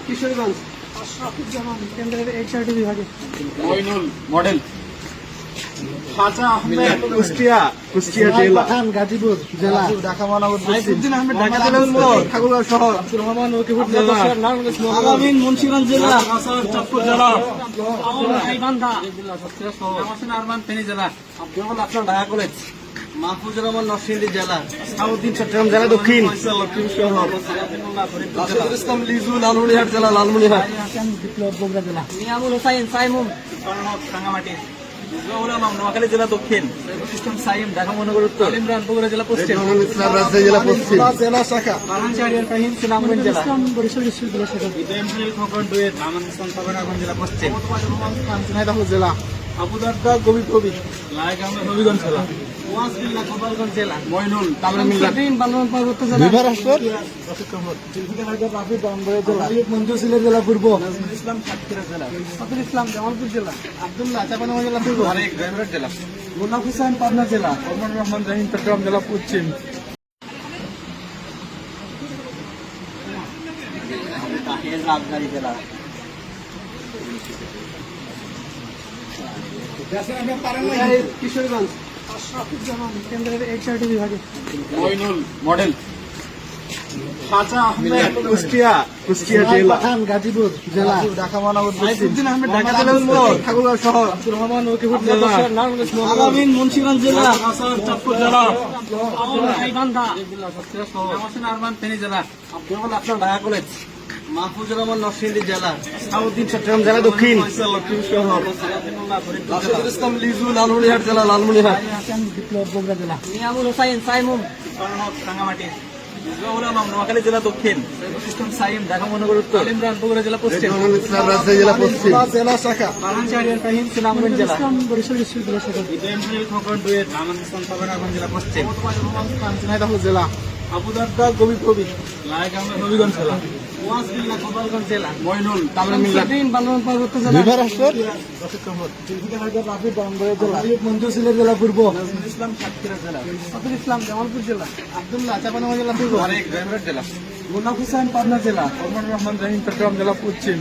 কিশোরগঞ্জ আশরাফুজ্জামান কেন্দ্রের এইচআরডি বিভাগে মইনুল মডেল খাজা আহমেদ কুষ্টিয়া জেলা গাজীপুর জেলা ঢাকা মহানগর সাইফুদ্দিন আহমেদ ঢাকা জেলা উত্তর ঠাকুরগাঁও শহর আব্দুর রহমান লক্ষ্মীপুর জেলা আলামিন মুন্সিগঞ্জ জেলা চাঁদপুর জেলা গাইবান্ধা রামাসিন আরমান ফেনী জেলা আব্দুল আপনার ঢাকা কলেজ মাহফুজুর রহমান নরসিংদী জেলা সাউদ্দিন চট্টগ্রাম জেলা দক্ষিণ লক্ষ্মী শহর রাশিদুল ইসলাম লিজু লালমনিরহাট জেলা লালমনিরহাট বিপ্লব বগুড়া জেলা নিয়ামুল হোসাইন সাইমুম রাঙ্গামাটি নোয়াখালী জেলা দক্ষিণ ইসলাম সাইম ঢাকা মহানগর উত্তর ইমরান বগুড়া জেলা পশ্চিম ইসলাম রাজশাহী জেলা পশ্চিম জেলা শাখা ফারহান শাহরিয়ার ফাহিম সুনামগঞ্জ জেলা বরিশাল বিশ্ববিদ্যালয় শাখা ইব্রাহিম খলিল খোকন ডুয়েট আমান ইসলাম খবরগঞ্জ জেলা পশ্চিম ঝিনাইদহ জেলা আবু দারদা গভীর কবি লায়ক আহমেদ হবিগঞ্জ জেলা ওয়াসবিল্লাহ গোপালগঞ্জ জেলা মইনুল তামিলমিল্লা বান্দরবান পার্বত্য জেলা বিভারাষ্ট্র মঞ্জুর সিলেট জেলা পূর্ব ইসলাম সাতক্ষীরা জেলা ফতুল ইসলাম জামালপুর জেলা আব্দুল্লাহ চাপানগঞ্জ জেলা পূর্ব আরেক ড্রাইভার জেলা মুন্নাফ হুসাইন পাবনা জেলা ওমর রহমান জাহিন চট্টগ্রাম জেলা পশ্চিম রাজবাড়ী জেলা কিশোরগঞ্জ আশরাফুজ্জামান কেন্দ্রের এইচআরডি বিভাগে মইনুল মডেল খাজা আহমেদ কুষ্টিয়া জেলা গাজীপুর জেলা ঢাকা মহানগর সাইফুদ্দিন আহমেদ ঢাকা জেলা উত্তর ঠাকুরগাঁও শহর আব্দুর রহমান লক্ষ্মীপুর জেলা আলামিন মুন্সিগঞ্জ জেলা চাঁদপুর জেলা গাইবান্ধা রামাসিন আরমান ফেনী জেলা আব্দুল আপনার ঢাকা কলেজ মাহফুজুর রহমান নরসিংদী জেলা সাউদ্দিন চট্টগ্রাম জেলা দক্ষিণ লক্ষ্মী শহর রাশিদুল ইসলাম লিজু লালমনিরহাট জেলা লালমনিরহাট বিপ্লব বগুড়া জেলা নিয়ামুল হোসাইন সাইমুম রাঙ্গামাটি নোয়াখালী জেলা দক্ষিণ ইসলাম সাইম ঢাকা মহানগর উত্তর ইমরান বগুড়া জেলা পশ্চিম ইসলাম রাজশাহী জেলা পশ্চিম জেলা শাখা ফারহান শাহরিয়ার ফাহিম সুনামগঞ্জ জেলা বরিশাল বিশ্ববিদ্যালয় শাখা ইব্রাহিম খলিল খোকন ডুয়েট আমান ইসলাম খবরগঞ্জ জেলা পশ্চিম ঝিনাইদহ জেলা আবু দারদা গভীর কবি লায়ক আহমেদ হবিগঞ্জ জেলা ওয়াসবিল্লাহ গোপালগঞ্জ জেলা মইনুল তামিলমিল্লা বান্দরবান পার্বত্য জেলা বিভারাষ্ট্র মঞ্জুর সিলেট জেলা পূর্ব ইসলাম সাতক্ষীরা জেলা ফতুল ইসলাম জামালপুর জেলা আব্দুল্লাহ চাপানগঞ্জ জেলা পূর্ব আরেক ড্রাইভার জেলা মুন্নাফ হুসাইন পাবনা জেলা ওমর রহমান জাহিন চট্টগ্রাম জেলা পশ্চিম